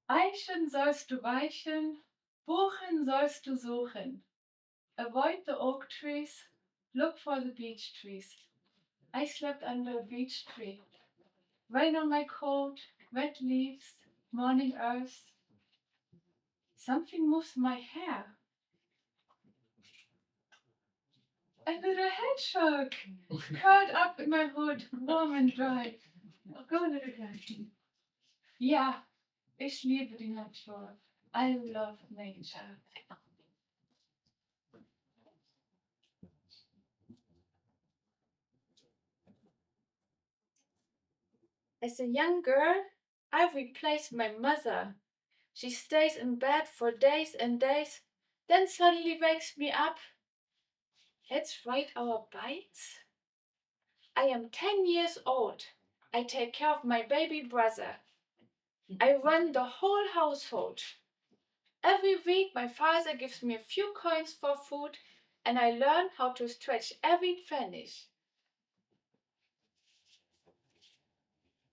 Eichen sollst du weichen, Buchen sollst du suchen. Avoid the oak trees, look for the beech trees. I slept under a beech tree. Rain on my coat, wet leaves, morning earth. Something moves my hair. A little hedgehog, curled up in my hood, warm and dry. Go, little guy. Ja, ich liebe die Natur. I love nature. As a young girl, I replaced my mother. She stays in bed for days and days, then suddenly wakes me up. Let's ride our bikes. I am 10 years old. I take care of my baby brother. I run the whole household. Every week my father gives me a few coins for food and I learn how to stretch every penny.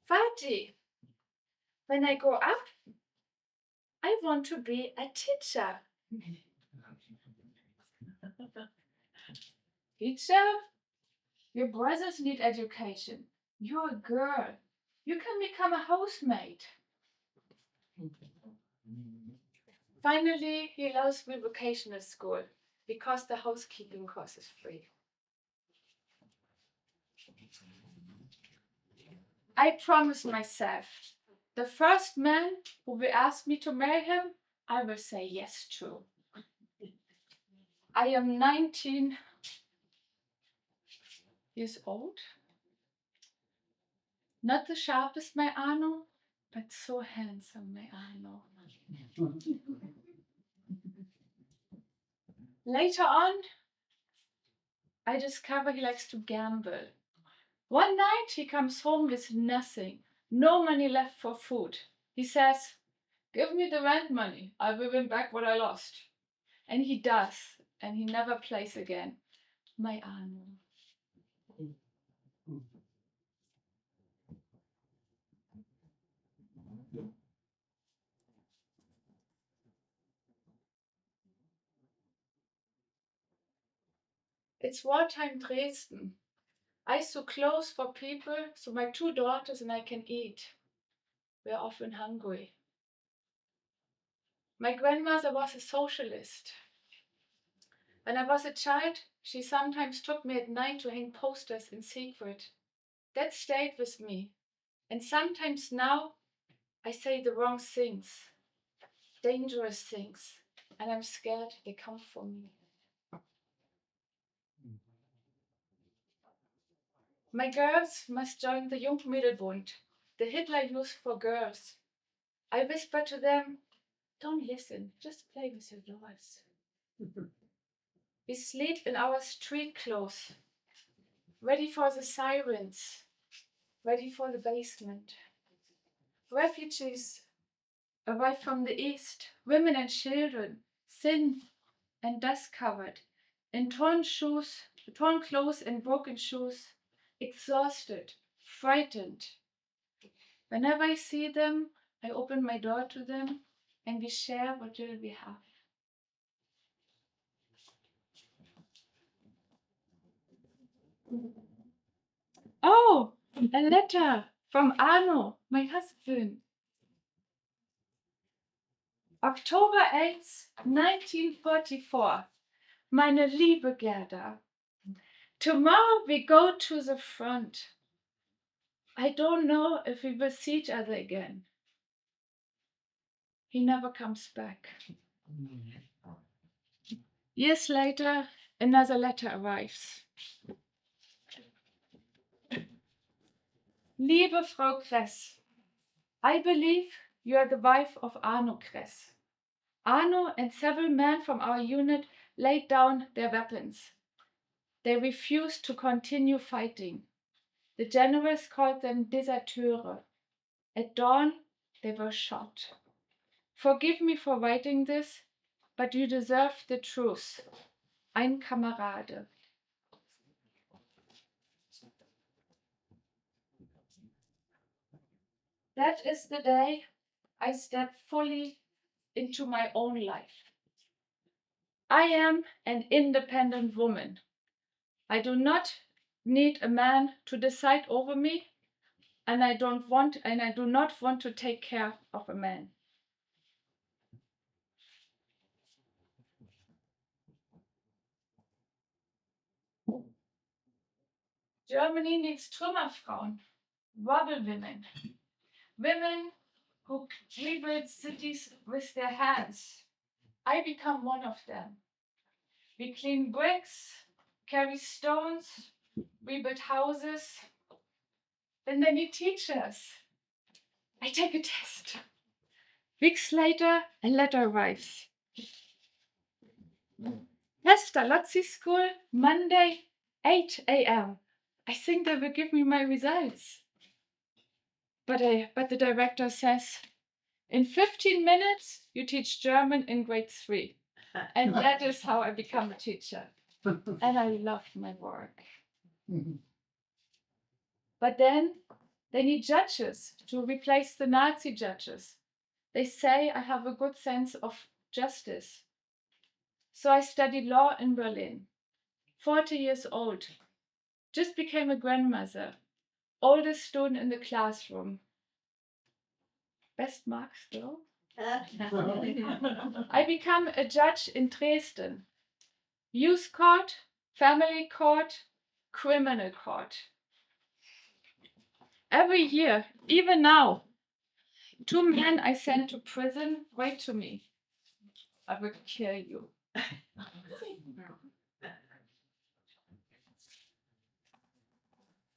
Vati, when I grow up, I want to be a teacher. Teacher? Your brothers need education. You're a girl. You can become a housemaid. Finally, he allows me vocational school because the housekeeping course is free. I promise myself, the first man who will ask me to marry him, I will say yes to. I am 19 years old. Not the sharpest, my Arno, but so handsome, my Arno. Later on, I discover he likes to gamble. One night he comes home with nothing, no money left for food. He says, "Give me the rent money, I will win back what I lost." And he does, and he never plays again. My Arno. It's wartime Dresden. I sew clothes for people so my 2 daughters and I can eat. We're often hungry. My grandmother was a socialist. When I was a child, she sometimes took me at night to hang posters in secret. That stayed with me. And sometimes now I say the wrong things, dangerous things, and I'm scared they come for me. My girls must join the Jungmädelbund, the Hitler Youth for Girls. I whisper to them, "Don't listen, just play with your dolls." We sleep in our street clothes, ready for the sirens, ready for the basement. Refugees arrive from the east, women and children, thin and dust-covered, in torn clothes and broken shoes, exhausted, frightened. Whenever I see them, I open my door to them and we share what little we have. Oh, a letter from Arno, my husband. October 8th, 1944. Meine liebe Gerda, tomorrow we go to the front. I don't know if we will see each other again. He never comes back. Years later, another letter arrives. Liebe Frau Kreysch, I believe you are the wife of Arno Kreysch. Arno and several men from our unit laid down their weapons. They refused to continue fighting. The generals called them deserteurs. At dawn, they were shot. Forgive me for writing this, but you deserve the truth. Ein Kamerade. That is the day I step fully into my own life. I am an independent woman. I do not need a man to decide over me, and I do not want to take care of a man. Germany needs Trümmerfrauen, rubble women, women who rebuild cities with their hands. I become one of them. We clean bricks, carry stones, rebuild houses. Then they need teachers. I take a test. Weeks later, a letter arrives. Pestalozzi School, Monday, 8 a.m. I think they will give me my results. But the director says, in 15 minutes, you teach German in grade 3. And that is how I become a teacher. And I love my work. But then they need judges to replace the Nazi judges. They say I have a good sense of justice. So I studied law in Berlin. 40 years old. Just became a grandmother. Oldest student in the classroom. Best marks though. I become a judge in Dresden. Youth court, family court, criminal court. Every year, even now, 2 men I send to prison write to me. I will kill you.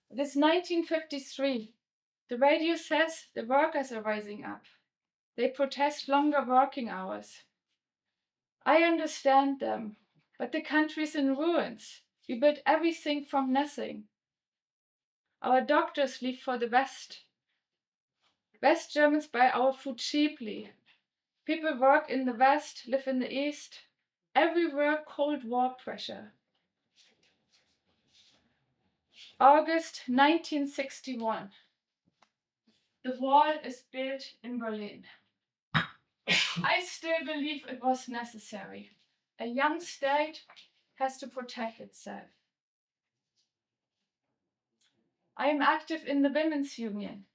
It is 1953. The radio says the workers are rising up. They protest longer working hours. I understand them, but the country is in ruins. We built everything from nothing. Our doctors leave for the West. West Germans buy our food cheaply. People work in the West, live in the East. Everywhere Cold War pressure. August 1961. The wall is built in Berlin. I still believe it was necessary. A young state has to protect itself. I am active in the Women's Union.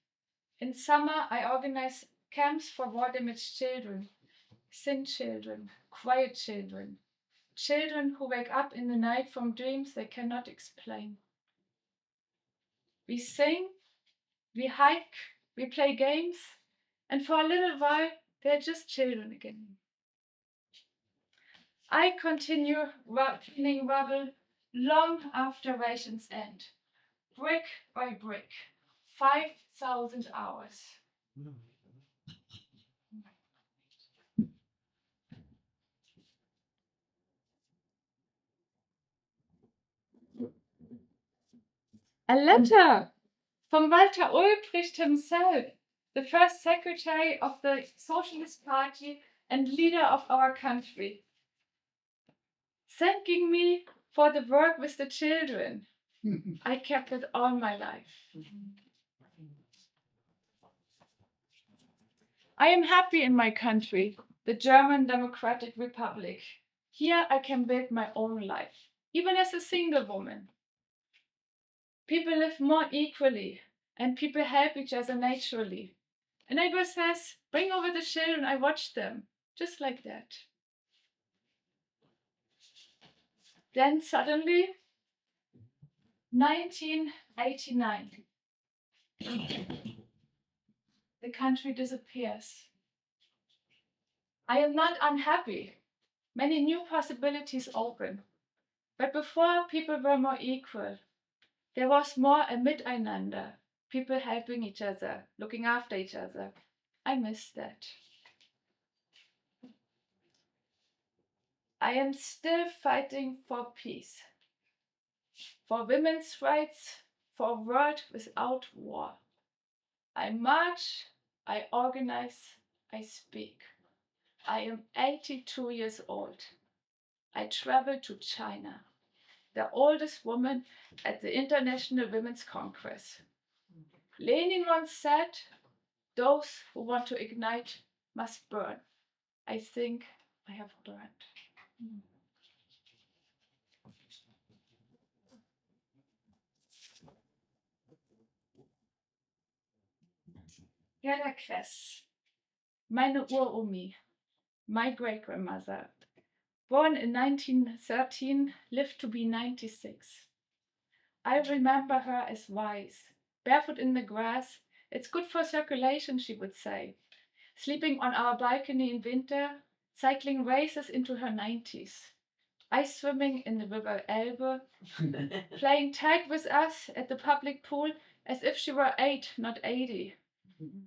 In summer, I organize camps for war-damaged children, thin children, quiet children, children who wake up in the night from dreams they cannot explain. We sing, we hike, we play games, and for a little while, they're just children again. I continue cleaning rubble long after rations end, brick by brick, 5,000 hours. A letter from Walter Ulbricht himself, the first secretary of the Socialist Party and leader of our country, thanking me for the work with the children. I kept it all my life. I am happy in my country, the German Democratic Republic. Here I can build my own life, even as a single woman. People live more equally, and people help each other naturally. A neighbor says, bring over the children, I watch them, just like that. Then suddenly, 1989, the country disappears. I am not unhappy. Many new possibilities open. But before, people were more equal. There was more a miteinander, people helping each other, looking after each other. I miss that. I am still fighting for peace, for women's rights, for a world without war. I march, I organize, I speak. I am 82 years old. I travel to China, the oldest woman at the International Women's Congress. Lenin once said, "Those who want to ignite must burn." I think I have burned. Anja Kreysch, meine Uromi, my great-grandmother, born in 1913, lived to be 96. I remember her as wise, barefoot in the grass. It's good for circulation, she would say. Sleeping on our balcony in winter, cycling races into her 90s. Ice swimming in the river Elbe, playing tag with us at the public pool as if she were 8, not 80.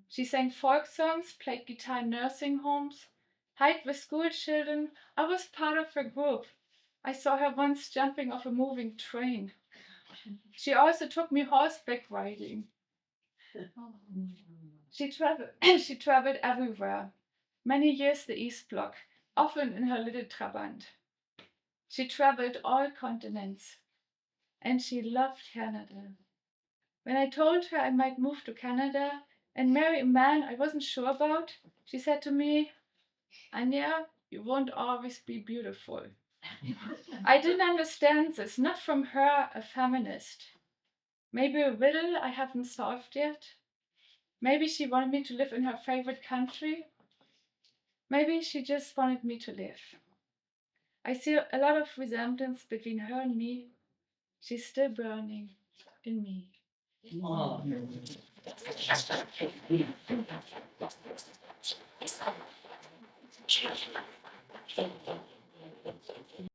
She sang folk songs, played guitar in nursing homes, hiked with school children. I was part of her group. I saw her once jumping off a moving train. She also took me horseback riding. She traveled everywhere. Many years the East Bloc, often in her little Trabant. She traveled all continents. And she loved Canada. When I told her I might move to Canada and marry a man I wasn't sure about, she said to me, "Anja, you won't always be beautiful." I didn't understand this, not from her, a feminist. Maybe a riddle I haven't solved yet. Maybe she wanted me to live in her favorite country. Maybe she just wanted me to live. I see a lot of resemblance between her and me. She's still burning in me. Oh.